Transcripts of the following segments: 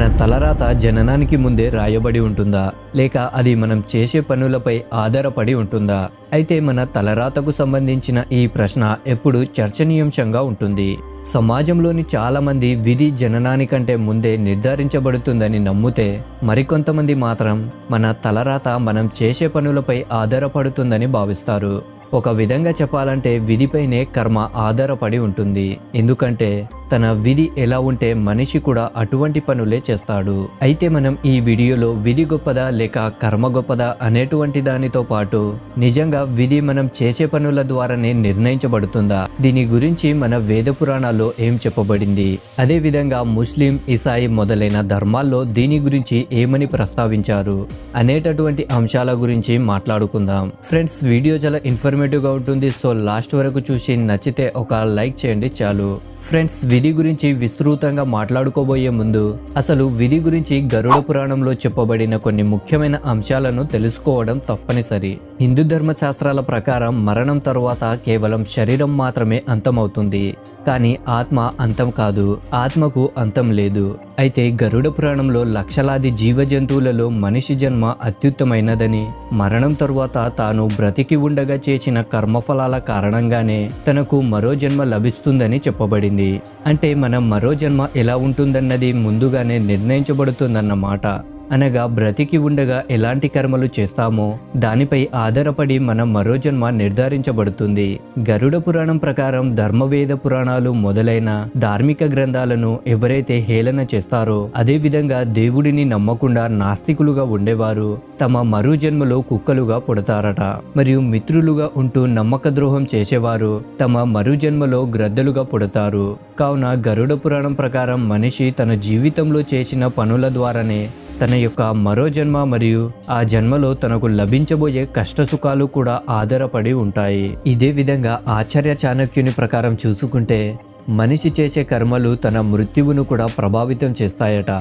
మన తలరాత జననానికి ముందే రాయబడి ఉంటుందా, లేక అది మనం చేసే పనులపై ఆధారపడి ఉంటుందా? అయితే మన తలరాతకు సంబంధించిన ఈ ప్రశ్న ఎప్పుడు చర్చనీయాంశంగా ఉంటుంది. సమాజంలోని చాలామంది విధి జననానికంటే ముందే నిర్ధారించబడుతుందని నమ్మితే, మరికొంతమంది మాత్రం మన తలరాత మనం చేసే పనులపై ఆధారపడుతుందని భావిస్తారు. ఒక విధంగా చెప్పాలంటే విధిపైనే కర్మ ఆధారపడి ఉంటుంది. ఎందుకంటే తన విధి ఎలా ఉంటే మనిషి కూడా అటువంటి పనులే చేస్తాడు. అయితే మనం ఈ వీడియోలో విధి గొప్పదా లేక కర్మ గొప్పదా అనేటువంటి దానితో పాటు నిజంగా విధి మనం చేసే పనుల ద్వారానే నిర్ణయించబడుతుందా, దీని గురించి మన వేద పురాణాల్లో ఏం చెప్పబడింది, అదే విధంగా ముస్లిం, ఇసాయి మొదలైన ధర్మాల్లో దీని గురించి ఏమని ప్రస్తావించారు అనేటటువంటి అంశాల గురించి మాట్లాడుకుందాం. ఫ్రెండ్స్, వీడియో చాలా ఇన్ఫర్మేటివ్ గా ఉంటుంది. సో లాస్ట్ వరకు చూసి నచ్చితే ఒక లైక్ చేయండి చాలు. ఫ్రెండ్స్, విధి గురించి విస్తృతంగా మాట్లాడుకోబోయే ముందు అసలు విధి గురించి గరుడ పురాణంలో చెప్పబడిన కొన్ని ముఖ్యమైన అంశాలను తెలుసుకోవడం తప్పనిసరి. హిందూ ధర్మశాస్త్రాల ప్రకారం మరణం తరువాత కేవలం శరీరం మాత్రమే అంతమవుతుంది, కానీ ఆత్మ అంతం కాదు, ఆత్మకు అంతం లేదు. అయితే గరుడ పురాణంలో లక్షలాది జీవ జంతువులలో మనిషి జన్మ అత్యుత్తమైనదని, మరణం తరువాత తాను బ్రతికి ఉండగా చేసిన కర్మఫలాల కారణంగానే తనకు మరో జన్మ లభిస్తుందని చెప్పబడింది. అంటే మనం మరో జన్మ ఎలా ఉంటుందన్నది ముందుగానే నిర్ణయించబడుతుందన్నమాట. అనగా బ్రతికి ఉండగా ఎలాంటి కర్మలు చేస్తామో దానిపై ఆధారపడి మనం మరో జన్మ నిర్ధారించబడుతుంది. గరుడ పురాణం ప్రకారం ధర్మవేద పురాణాలు మొదలైన ధార్మిక గ్రంథాలను ఎవరైతే హేళన చేస్తారో, అదే విధంగా దేవుడిని నమ్మకుండా నాస్తికులుగా ఉండేవారు తమ మరో జన్మలో కుక్కలుగా పుడతారట. మరియు మిత్రులుగా ఉంటూ నమ్మక ద్రోహం చేసేవారు తమ మరో జన్మలో గ్రద్దలుగా పుడతారు. కావున గరుడ పురాణం ప్రకారం మనిషి తన జీవితంలో చేసిన పనుల ద్వారానే తన యొక్క మరో జన్మ మరియు ఆ జన్మలో తనకు లభించబోయే కష్టసుఖాలు కూడా ఆధారపడి ఉంటాయి. ఇదే విధంగా ఆచార్య చాణక్యుని ప్రకారం చూసుకుంటే మనిషి చేసే కర్మలు తన మృత్యువును కూడా ప్రభావితం చేస్తాయట.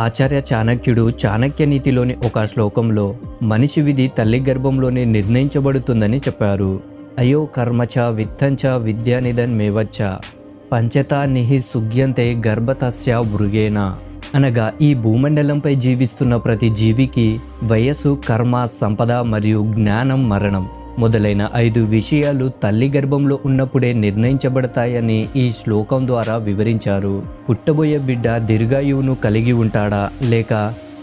ఆచార్య చాణక్యుడు చాణక్య నీతిలోని ఒక శ్లోకంలో మనిషి విధి తల్లి గర్భంలోనే నిర్ణయించబడుతుందని చెప్పారు. అయో కర్మచ విత్తంచ విద్యానిధన్ మేవచ్చ పంచతా నిహి సుగ్యంతే గర్భతస్య మృగేన. అనగా ఈ భూమండలంపై జీవిస్తున్న ప్రతి జీవికి వయస్సు, కర్మ, సంపద మరియు జ్ఞానం, మరణం మొదలైన 5 విషయాలు తల్లి గర్భంలో ఉన్నప్పుడే నిర్ణయించబడతాయని ఈ శ్లోకం ద్వారా వివరించారు. పుట్టబోయే బిడ్డ దీర్ఘాయువును కలిగి ఉంటాడా లేక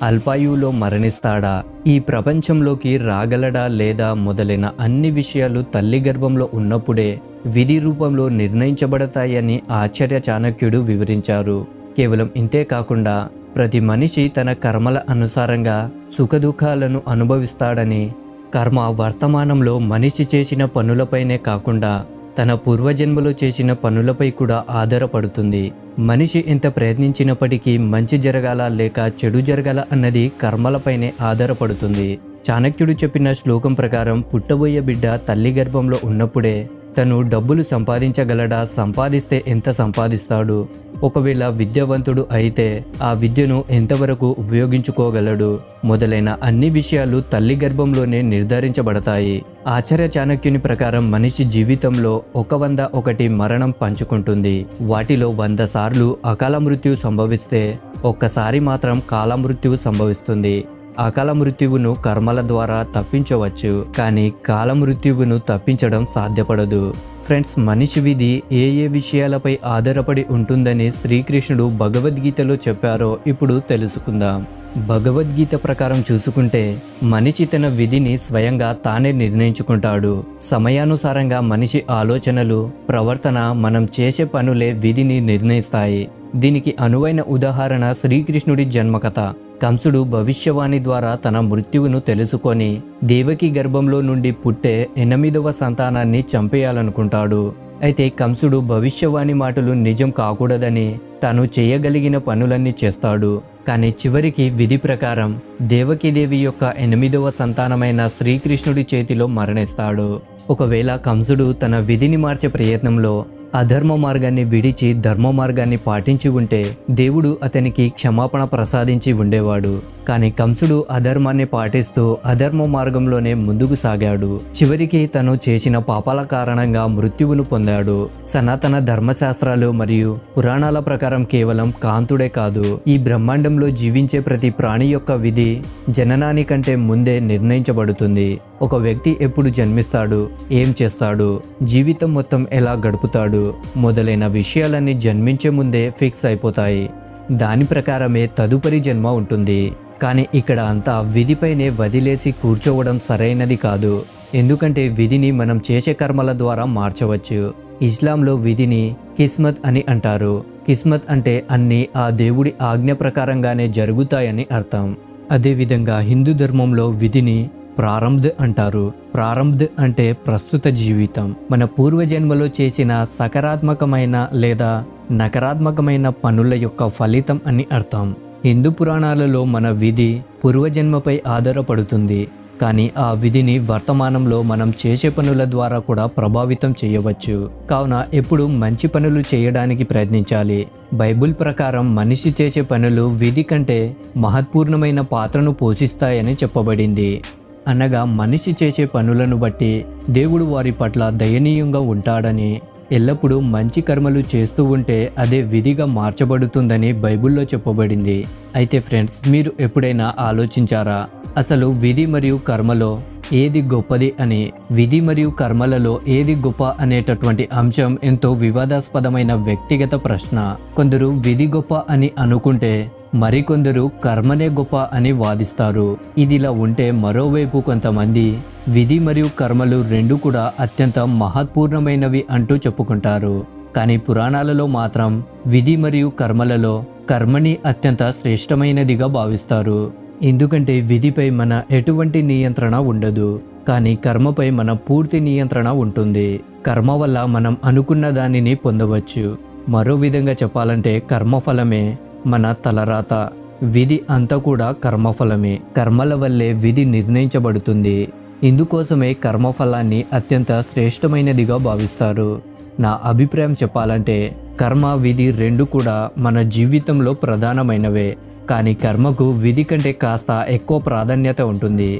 అల్పాయువులో మరణిస్తాడా, ఈ ప్రపంచంలోకి రాగలడా లేదా మొదలైన అన్ని విషయాలు తల్లి గర్భంలో ఉన్నప్పుడే విధి రూపంలో నిర్ణయించబడతాయని ఆచార్య చాణక్యుడు వివరించారు. కేవలం ఇంతే కాకుండా ప్రతి మనిషి తన కర్మల అనుసారంగా సుఖదుఖాలను అనుభవిస్తాడని, కర్మ వర్తమానంలో మనిషి చేసిన పనులపైనే కాకుండా తన పూర్వజన్మలో చేసిన పనులపై కూడా ఆధారపడుతుంది. మనిషి ఎంత ప్రయత్నించినప్పటికీ మంచి జరగాల లేక చెడు జరగాల అన్నది కర్మలపైనే ఆధారపడుతుంది. చాణక్యుడు చెప్పిన శ్లోకం ప్రకారం పుట్టబోయే బిడ్డ తల్లి గర్భంలో ఉన్నప్పుడే తను డబ్బులు సంపాదించగలడా, సంపాదిస్తే ఎంత సంపాదిస్తాడు, ఒకవేళ విద్యావంతుడు అయితే ఆ విద్యను ఎంతవరకు ఉపయోగించుకోగలడు మొదలైన అన్ని విషయాలు తల్లి గర్భంలోనే నిర్ధారించబడతాయి. ఆచార్య చాణక్యుని ప్రకారం మనిషి జీవితంలో 101 మరణం పంచుకుంటుంది. వాటిలో 100 సార్లు అకాల మృత్యు సంభవిస్తే ఒక్కసారి మాత్రం కాలమృత్యువు సంభవిస్తుంది. అకాల మృత్యువును కర్మల ద్వారా తప్పించవచ్చు, కానీ కాలమృత్యువును తప్పించడం సాధ్యపడదు. ఫ్రెండ్స్, మనిషి విధి ఏ విషయాలపై ఆధారపడి ఉంటుందని శ్రీకృష్ణుడు భగవద్గీతలో చెప్పారో ఇప్పుడు తెలుసుకుందాం. భగవద్గీత ప్రకారం చూసుకుంటే మనిషి తన విధిని స్వయంగా తానే నిర్ణయించుకుంటాడు. సమయానుసారంగా మనిషి ఆలోచనలు, ప్రవర్తన, మనం చేసే పనులే విధిని నిర్ణయిస్తాయి. దీనికి అనువైన ఉదాహరణ శ్రీకృష్ణుడి జన్మకథ. కంసుడు భవిష్యవాణి ద్వారా తన మృత్యువును తెలుసుకొని దేవకి గర్భంలో నుండి పుట్టే 8వ సంతానాన్ని చంపేయాలనుకుంటాడు. అయితే కంసుడు భవిష్యవాణి మాటలు నిజం కాకూడదని తాను చేయగలిగిన పనులన్నీ చేస్తాడు. కానీ చివరికి విధి ప్రకారం దేవకీదేవి యొక్క 8వ సంతానమైన శ్రీకృష్ణుడి చేతిలో మరణిస్తాడు. ఒకవేళ కంసుడు తన విధిని మార్చే ప్రయత్నంలో అధర్మ మార్గాన్ని విడిచి ధర్మ మార్గాన్ని పాటించి ఉంటే దేవుడు అతనికి క్షమాపణ ప్రసాదించి ఉండేవాడు. కానీ కంసుడు అధర్మాన్ని పాటిస్తూ అధర్మ మార్గంలోనే ముందుకు సాగాడు. చివరికి తను చేసిన పాపాల కారణంగా మృత్యువును పొందాడు. సనాతన ధర్మశాస్త్రాలు మరియు పురాణాల ప్రకారం కేవలం కాంతుడే కాదు, ఈ బ్రహ్మాండంలో జీవించే ప్రతి ప్రాణి యొక్క విధి జననానికంటే ముందే నిర్ణయించబడుతుంది. ఒక వ్యక్తి ఎప్పుడు జన్మిస్తాడు, ఏం చేస్తాడు, జీవితం మొత్తం ఎలా గడుపుతాడు మొదలైన విషయాలన్నీ జన్మించే ముందే ఫిక్స్ అయిపోతాయి. దాని ప్రకారమే తదుపరి జన్మ ఉంటుంది. కానీ ఇక్కడ అంతా విధిపైనే వదిలేసి కూర్చోవడం సరైనది కాదు. ఎందుకంటే విధిని మనం చేసే కర్మల ద్వారా మార్చవచ్చు. ఇస్లాంలో విధిని కిస్మత్ అని అంటారు. కిస్మత్ అంటే అన్నీ ఆ దేవుడి ఆజ్ఞ ప్రకారంగానే జరుగుతాయని అర్థం. అదేవిధంగా హిందూ ధర్మంలో విధిని ప్రారంధ్ అంటారు. ప్రారంధ్ అంటే ప్రస్తుత జీవితం. మన పూర్వజన్మలో చేసిన సకారాత్మకమైన లేదా నకారాత్మకమైన పనుల యొక్క ఫలితం అని అర్థం. హిందూ పురాణాలలో మన విధి పూర్వజన్మపై ఆధారపడుతుంది. కానీ ఆ విధిని వర్తమానంలో మనం చేసే పనుల ద్వారా కూడా ప్రభావితం చేయవచ్చు. కావున ఎప్పుడు మంచి పనులు చేయడానికి ప్రయత్నించాలి. బైబిల్ ప్రకారం మనిషి చేసే పనులు విధి కంటే మహత్పూర్ణమైన పాత్రను పోషిస్తాయని చెప్పబడింది. అనగా మనిషి చేసే పనులను బట్టి దేవుడు వారి పట్ల దయనీయంగా ఉంటాడని, ఎల్లప్పుడూ మంచి కర్మలు చేస్తూ ఉంటే అదే విధిగా మార్చబడుతుందని బైబిల్లో చెప్పబడింది. అయితే ఫ్రెండ్స్, మీరు ఎప్పుడైనా ఆలోచించారా అసలు విధి మరియు కర్మలో ఏది గొప్పది అని? విధి మరియు కర్మలలో ఏది గొప్ప అనేటటువంటి అంశం ఎంతో వివాదాస్పదమైన వ్యక్తిగత ప్రశ్న. కొందరు విధి గొప్ప అని అనుకుంటే మరికొందరు కర్మనే గొప్ప అని వాదిస్తారు. ఇదిలా ఉంటే మరోవైపు కొంతమంది విధి మరియు కర్మలు రెండు కూడా అత్యంత మహత్పూర్ణమైనవి అంటూ చెప్పుకుంటారు. కానీ పురాణాలలో మాత్రం విధి మరియు కర్మలలో కర్మని అత్యంత శ్రేష్టమైనదిగా భావిస్తారు. ఎందుకంటే విధిపై మన ఎటువంటి నియంత్రణ ఉండదు, కానీ కర్మపై మన పూర్తి నియంత్రణ ఉంటుంది. కర్మ వల్ల మనం అనుకున్న దానిని పొందవచ్చు. మరో విధంగా చెప్పాలంటే కర్మఫలమే మన తలరాత. విధి అంతా కూడా కర్మఫలమే. కర్మల వల్లే విధి నిర్ణయించబడుతుంది. ఇందుకోసమే కర్మఫలాన్ని అత్యంత శ్రేష్టమైనదిగా భావిస్తారు. నా అభిప్రాయం చెప్పాలంటే కర్మ విధి రెండు కూడా మన జీవితంలో ప్రధానమైనవే. కానీ కర్మకు విధి కంటే కాస్త ఎక్కువ ప్రాధాన్యత ఉంటుంది.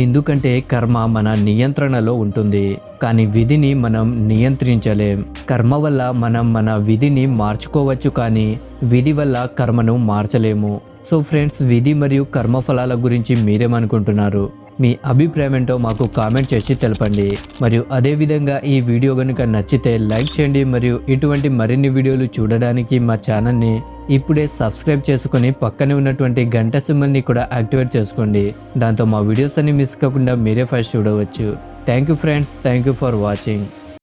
ఎందుకంటే కర్మ మన నియంత్రణలో ఉంటుంది, కానీ విధిని మనం నియంత్రించలేం. కర్మ వల్ల మనం మన విధిని మార్చుకోవచ్చు, కానీ విధి వల్ల కర్మను మార్చలేము. సో ఫ్రెండ్స్, విధి మరియు కర్మఫలాల గురించి మీరేమనుకుంటున్నారు? మీ అభిప్రాయం ఏంటో మాకు కామెంట్ చేసి తెలపండి. మరియు అదేవిధంగా ఈ వీడియో కనుక నచ్చితే లైక్ చేయండి. మరియు ఇటువంటి మరిన్ని వీడియోలు చూడడానికి మా ఛానల్ని ఇప్పుడే సబ్స్క్రైబ్ చేసుకొని పక్కనే ఉన్నటువంటి గంట సింబల్ని కూడా యాక్టివేట్ చేసుకోండి. దాంతో మా వీడియోస్ అన్ని మిస్ కాకుండా మీరే ఫస్ట్ చూడవచ్చు. Thank you friends, thank you for watching.